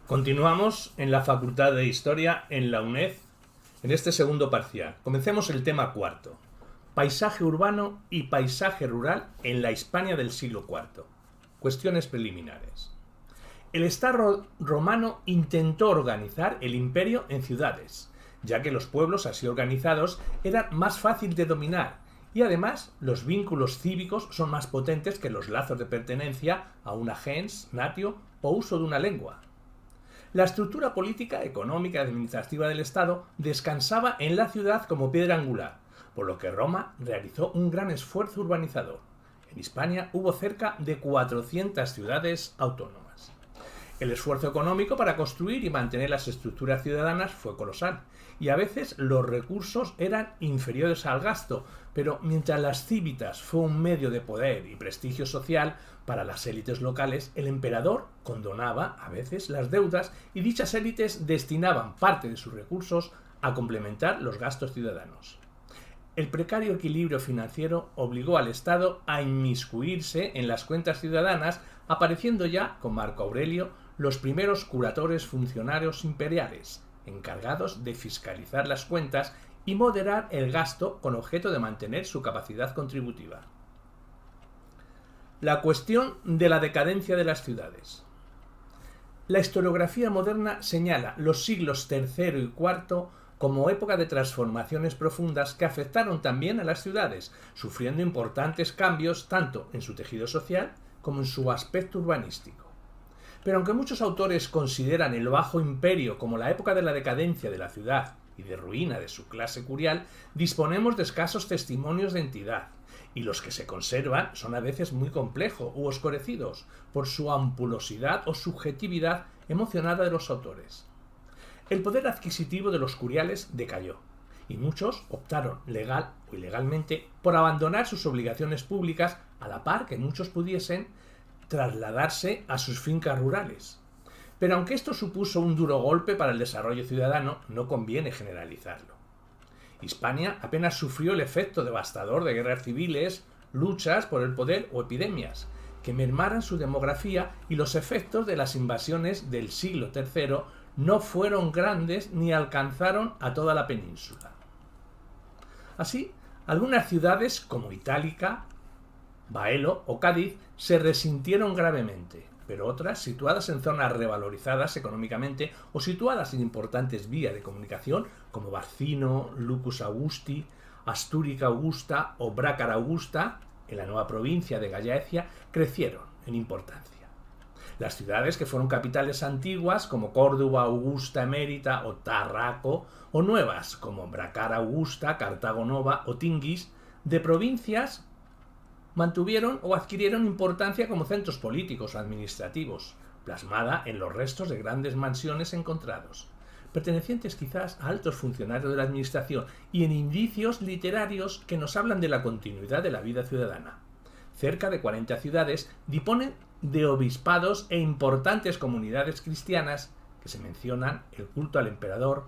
Continuamos en la Facultad de Historia en la UNED en este segundo parcial. Comencemos el tema cuarto. Paisaje urbano y paisaje rural en la Hispania del siglo IV. Cuestiones preliminares. El Estado romano intentó organizar el imperio en ciudades, ya que los pueblos así organizados eran más fáciles de dominar y además los vínculos cívicos son más potentes que los lazos de pertenencia a una gens, natio o uso de una lengua. La estructura política, económica y administrativa del Estado descansaba en la ciudad como piedra angular, por lo que Roma realizó un gran esfuerzo urbanizador. En Hispania hubo cerca de 400 ciudades autónomas. El esfuerzo económico para construir y mantener las estructuras ciudadanas fue colosal, y a veces los recursos eran inferiores al gasto, pero mientras las cívitas fue un medio de poder y prestigio social para las élites locales, el emperador condonaba a veces las deudas y dichas élites destinaban parte de sus recursos a complementar los gastos ciudadanos. El precario equilibrio financiero obligó al Estado a inmiscuirse en las cuentas ciudadanas, apareciendo ya, con Marco Aurelio, los primeros curatores funcionarios imperiales, encargados de fiscalizar las cuentas y moderar el gasto con objeto de mantener su capacidad contributiva. La cuestión de la decadencia de las ciudades. La historiografía moderna señala los siglos III y IV como época de transformaciones profundas que afectaron también a las ciudades, sufriendo importantes cambios tanto en su tejido social como en su aspecto urbanístico. Pero aunque muchos autores consideran el Bajo Imperio como la época de la decadencia de la ciudad y de ruina de su clase curial, disponemos de escasos testimonios de entidad, y los que se conservan son a veces muy complejos u oscurecidos por su ampulosidad o subjetividad emocionada de los autores. El poder adquisitivo de los curiales decayó, y muchos optaron legal o ilegalmente por abandonar sus obligaciones públicas a la par que muchos pudiesen trasladarse a sus fincas rurales. Pero aunque esto supuso un duro golpe para el desarrollo ciudadano, no conviene generalizarlo. Hispania apenas sufrió el efecto devastador de guerras civiles, luchas por el poder o epidemias, que mermaran su demografía, y los efectos de las invasiones del siglo III no fueron grandes ni alcanzaron a toda la península. Así, algunas ciudades como Itálica, Baelo o Cádiz se resintieron gravemente, pero otras, situadas en zonas revalorizadas económicamente o situadas en importantes vías de comunicación como Barcino, Lucus Augusti, Astúrica Augusta o Brácara Augusta, en la nueva provincia de Gallaecia, crecieron en importancia. Las ciudades que fueron capitales antiguas como Córdoba Augusta Emérita o Tarraco, o nuevas como Brácara Augusta, Cartago Nova o Tingis, de provincias mantuvieron o adquirieron importancia como centros políticos o administrativos, plasmada en los restos de grandes mansiones encontrados, pertenecientes quizás a altos funcionarios de la administración, y en indicios literarios que nos hablan de la continuidad de la vida ciudadana. Cerca de 40 ciudades disponen de obispados e importantes comunidades cristianas que se mencionan el culto al emperador,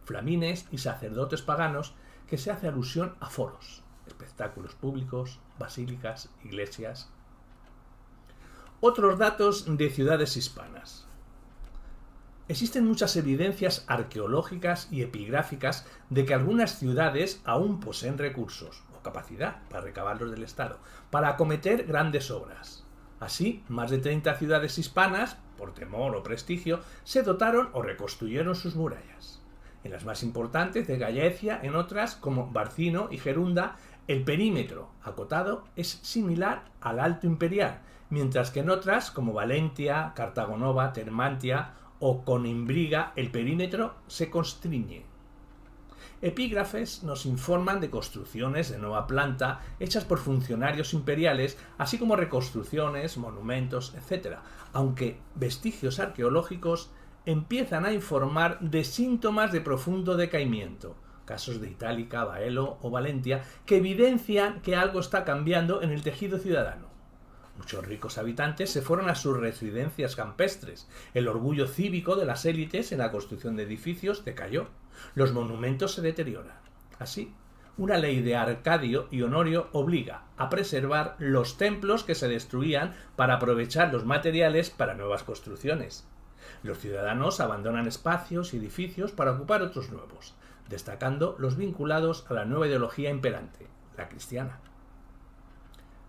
flamines y sacerdotes paganos, que se hace alusión a foros, espectáculos públicos, basílicas, iglesias. Otros datos de ciudades hispanas. Existen muchas evidencias arqueológicas y epigráficas de que algunas ciudades aún poseen recursos o capacidad para recabarlos del Estado, para acometer grandes obras. Así, más de 30 ciudades hispanas, por temor o prestigio, se dotaron o reconstruyeron sus murallas. En las más importantes de Gallaecia, en otras, como Barcino y Gerunda, el perímetro acotado es similar al Alto Imperial, mientras que en otras, como Valentia, Cartago Nova, Termantia o Conimbriga, el perímetro se constriñe. Epígrafes nos informan de construcciones de nueva planta hechas por funcionarios imperiales, así como reconstrucciones, monumentos, etc., aunque vestigios arqueológicos empiezan a informar de síntomas de profundo decaimiento, casos de Itálica, Baelo o Valentia, que evidencian que algo está cambiando en el tejido ciudadano. Muchos ricos habitantes se fueron a sus residencias campestres. El orgullo cívico de las élites en la construcción de edificios decayó. Los monumentos se deterioran. Así, una ley de Arcadio y Honorio obliga a preservar los templos que se destruían para aprovechar los materiales para nuevas construcciones. Los ciudadanos abandonan espacios y edificios para ocupar otros nuevos, destacando los vinculados a la nueva ideología imperante, la cristiana.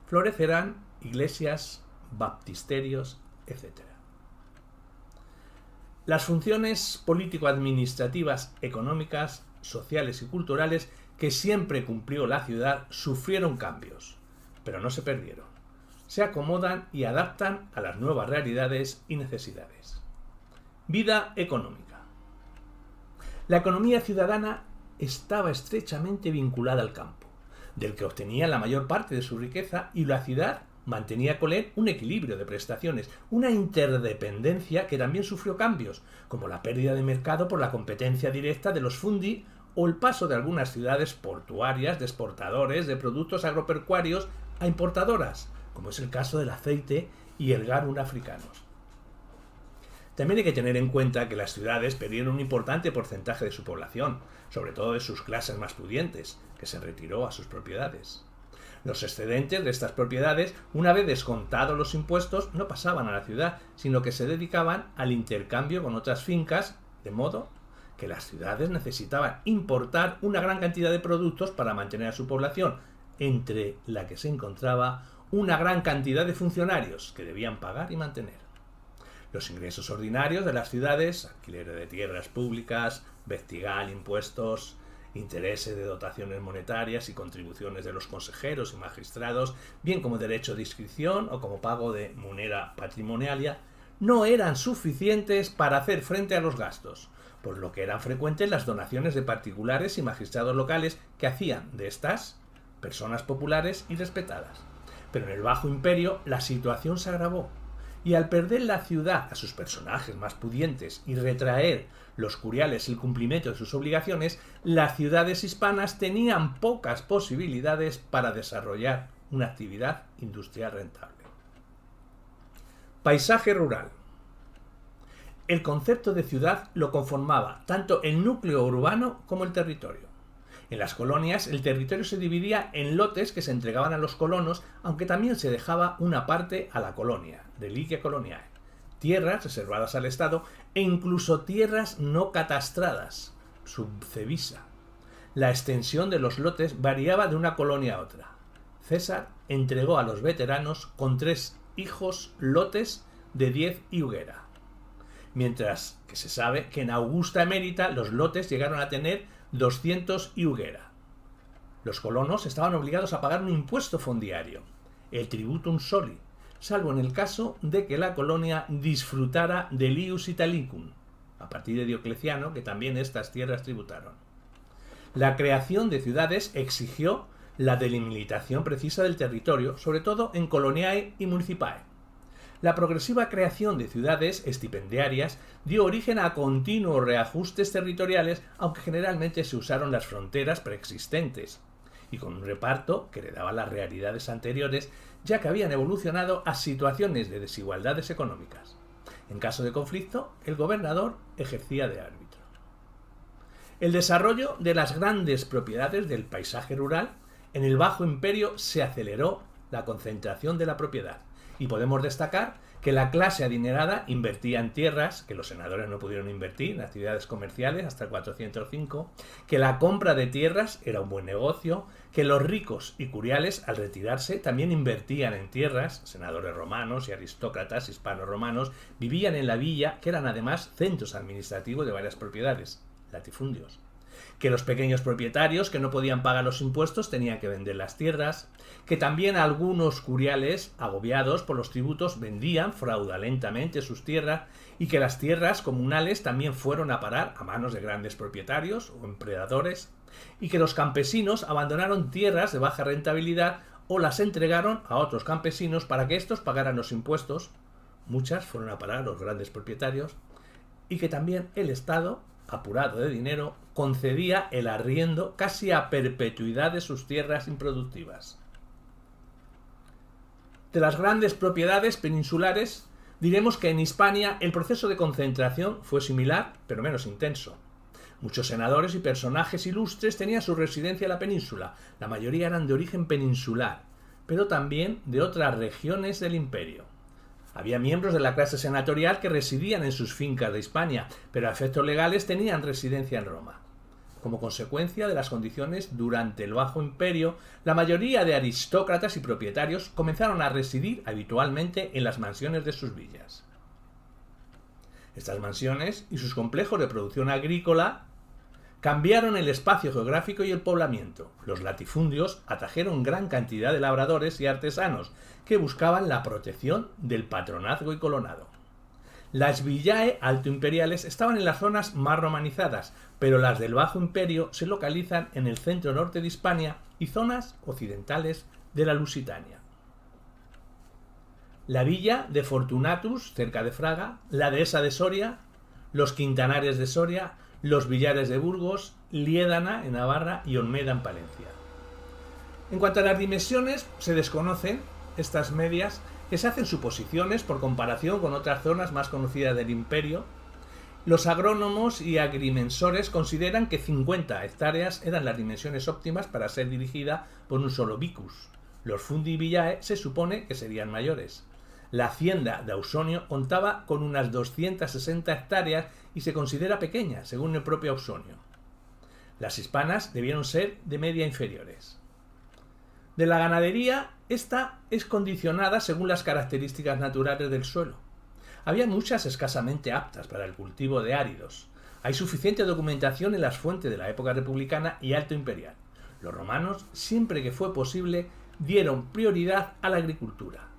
Florecerán iglesias, baptisterios, etc. Las funciones político-administrativas, económicas, sociales y culturales que siempre cumplió la ciudad sufrieron cambios, pero no se perdieron. Se acomodan y adaptan a las nuevas realidades y necesidades. Vida económica. La economía ciudadana estaba estrechamente vinculada al campo, del que obtenía la mayor parte de su riqueza, y la ciudad mantenía con él un equilibrio de prestaciones, una interdependencia que también sufrió cambios, como la pérdida de mercado por la competencia directa de los fundi o el paso de algunas ciudades portuarias de exportadores de productos agropecuarios a importadoras, como es el caso del aceite y el garum africanos. También hay que tener en cuenta que las ciudades perdieron un importante porcentaje de su población, sobre todo de sus clases más pudientes, que se retiró a sus propiedades. Los excedentes de estas propiedades, una vez descontados los impuestos, no pasaban a la ciudad, sino que se dedicaban al intercambio con otras fincas, de modo que las ciudades necesitaban importar una gran cantidad de productos para mantener a su población, entre la que se encontraba una gran cantidad de funcionarios que debían pagar y mantener. Los ingresos ordinarios de las ciudades, alquiler de tierras públicas, vestigal, impuestos, intereses de dotaciones monetarias y contribuciones de los consejeros y magistrados, bien como derecho de inscripción o como pago de munera patrimonialia, no eran suficientes para hacer frente a los gastos, por lo que eran frecuentes las donaciones de particulares y magistrados locales que hacían de estas personas populares y respetadas. Pero en el Bajo Imperio la situación se agravó, y al perder la ciudad a sus personajes más pudientes y retraer los curiales el cumplimiento de sus obligaciones, las ciudades hispanas tenían pocas posibilidades para desarrollar una actividad industrial rentable. Paisaje rural. El concepto de ciudad lo conformaba tanto el núcleo urbano como el territorio. En las colonias el territorio se dividía en lotes que se entregaban a los colonos, aunque también se dejaba una parte a la colonia, reliquia colonial, tierras reservadas al Estado e incluso tierras no catastradas, subcevisa. La extensión de los lotes variaba de una colonia a otra. César entregó a los veteranos con 3 hijos lotes de 10 higuera, mientras que se sabe que en Augusta Emérita los lotes llegaron a tener 200 higuera. Los colonos estaban obligados a pagar un impuesto fondiario, el tributum soli, salvo en el caso de que la colonia disfrutara del ius italicum, a partir de Diocleciano, que también estas tierras tributaron. La creación de ciudades exigió la delimitación precisa del territorio, sobre todo en coloniae y municipae. La progresiva creación de ciudades estipendiarias dio origen a continuos reajustes territoriales, aunque generalmente se usaron las fronteras preexistentes, y con un reparto que heredaba las realidades anteriores, ya que habían evolucionado a situaciones de desigualdades económicas. En caso de conflicto, el gobernador ejercía de árbitro. El desarrollo de las grandes propiedades del paisaje rural en el Bajo Imperio se aceleró la concentración de la propiedad, y podemos destacar que la clase adinerada invertía en tierras, que los senadores no pudieron invertir en actividades comerciales hasta el 405, que la compra de tierras era un buen negocio, que los ricos y curiales al retirarse también invertían en tierras, senadores romanos y aristócratas hispano-romanos vivían en la villa, que eran además centros administrativos de varias propiedades, latifundios, que los pequeños propietarios que no podían pagar los impuestos tenían que vender las tierras, que también algunos curiales, agobiados por los tributos, vendían fraudulentamente sus tierras, y que las tierras comunales también fueron a parar a manos de grandes propietarios o empleadores, y que los campesinos abandonaron tierras de baja rentabilidad o las entregaron a otros campesinos para que estos pagaran los impuestos. Muchas fueron a parar a los grandes propietarios, y que también el Estado, apurado de dinero, concedía el arriendo casi a perpetuidad de sus tierras improductivas. De las grandes propiedades peninsulares, diremos que en Hispania el proceso de concentración fue similar, pero menos intenso. Muchos senadores y personajes ilustres tenían su residencia en la península, la mayoría eran de origen peninsular, pero también de otras regiones del imperio. Había miembros de la clase senatorial que residían en sus fincas de Hispania, pero a efectos legales tenían residencia en Roma. Como consecuencia de las condiciones durante el Bajo Imperio, la mayoría de aristócratas y propietarios comenzaron a residir habitualmente en las mansiones de sus villas. Estas mansiones y sus complejos de producción agrícola cambiaron el espacio geográfico y el poblamiento. Los latifundios atrajeron gran cantidad de labradores y artesanos que buscaban la protección del patronazgo y colonado. Las villae altoimperiales estaban en las zonas más romanizadas, pero las del Bajo Imperio se localizan en el centro norte de Hispania y zonas occidentales de la Lusitania. La villa de Fortunatus, cerca de Fraga, la dehesa de Soria, los Quintanares de Soria, los Villares de Burgos, Liédana en Navarra y Olmeda en Palencia. En cuanto a las dimensiones, se desconocen estas medias, que se hacen suposiciones por comparación con otras zonas más conocidas del imperio. Los agrónomos y agrimensores consideran que 50 hectáreas eran las dimensiones óptimas para ser dirigida por un solo vicus. Los fundi villae se supone que serían mayores. La hacienda de Ausonio contaba con unas 260 hectáreas y se considera pequeña, según el propio Ausonio. Las hispanas debieron ser de media inferiores. De la ganadería, esta es condicionada según las características naturales del suelo. Había muchas escasamente aptas para el cultivo de áridos. Hay suficiente documentación en las fuentes de la época republicana y alto imperial. Los romanos, siempre que fue posible, dieron prioridad a la agricultura.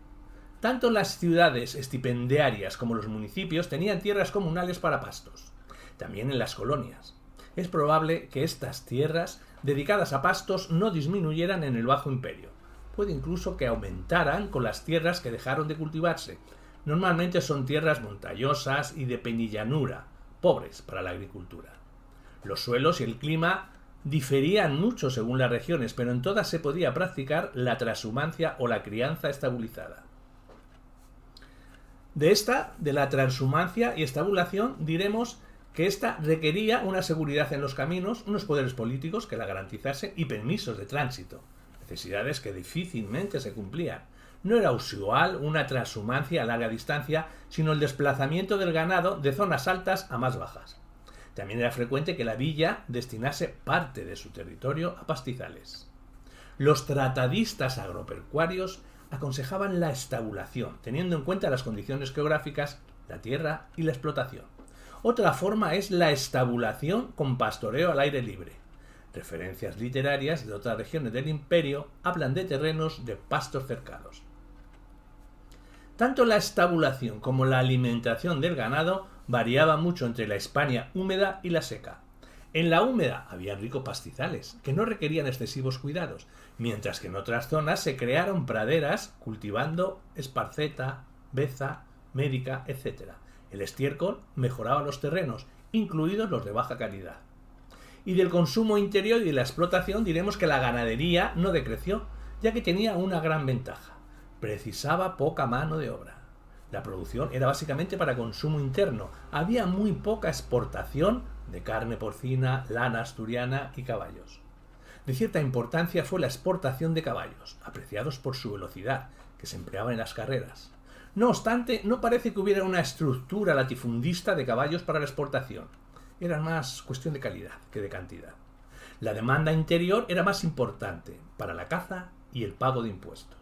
Tanto las ciudades estipendiarias como los municipios tenían tierras comunales para pastos. También en las colonias. Es probable que estas tierras dedicadas a pastos no disminuyeran en el Bajo Imperio. Puede incluso que aumentaran con las tierras que dejaron de cultivarse. Normalmente son tierras montañosas y de penillanura, pobres para la agricultura. Los suelos y el clima diferían mucho según las regiones, pero en todas se podía practicar la transhumancia o la crianza estabilizada. De la transhumancia y estabulación, diremos que ésta requería una seguridad en los caminos, unos poderes políticos que la garantizasen y permisos de tránsito, necesidades que difícilmente se cumplían. No era usual una transhumancia a larga distancia, sino el desplazamiento del ganado de zonas altas a más bajas. También era frecuente que la villa destinase parte de su territorio a pastizales. Los tratadistas agropecuarios aconsejaban la estabulación, teniendo en cuenta las condiciones geográficas, la tierra y la explotación. Otra forma es la estabulación con pastoreo al aire libre. Referencias literarias de otras regiones del imperio hablan de terrenos de pastos cercados. Tanto la estabulación como la alimentación del ganado variaba mucho entre la Hispania húmeda y la seca. En la húmeda había ricos pastizales, que no requerían excesivos cuidados, mientras que en otras zonas se crearon praderas cultivando esparceta, beza, médica, etc. El estiércol mejoraba los terrenos, incluidos los de baja calidad. Y del consumo interior y de la explotación diremos que la ganadería no decreció, ya que tenía una gran ventaja. Precisaba poca mano de obra. La producción era básicamente para consumo interno. Había muy poca exportación de carne porcina, lana asturiana y caballos. De cierta importancia fue la exportación de caballos, apreciados por su velocidad, que se empleaba en las carreras. No obstante, no parece que hubiera una estructura latifundista de caballos para la exportación. Era más cuestión de calidad que de cantidad. La demanda interior era más importante para la caza y el pago de impuestos.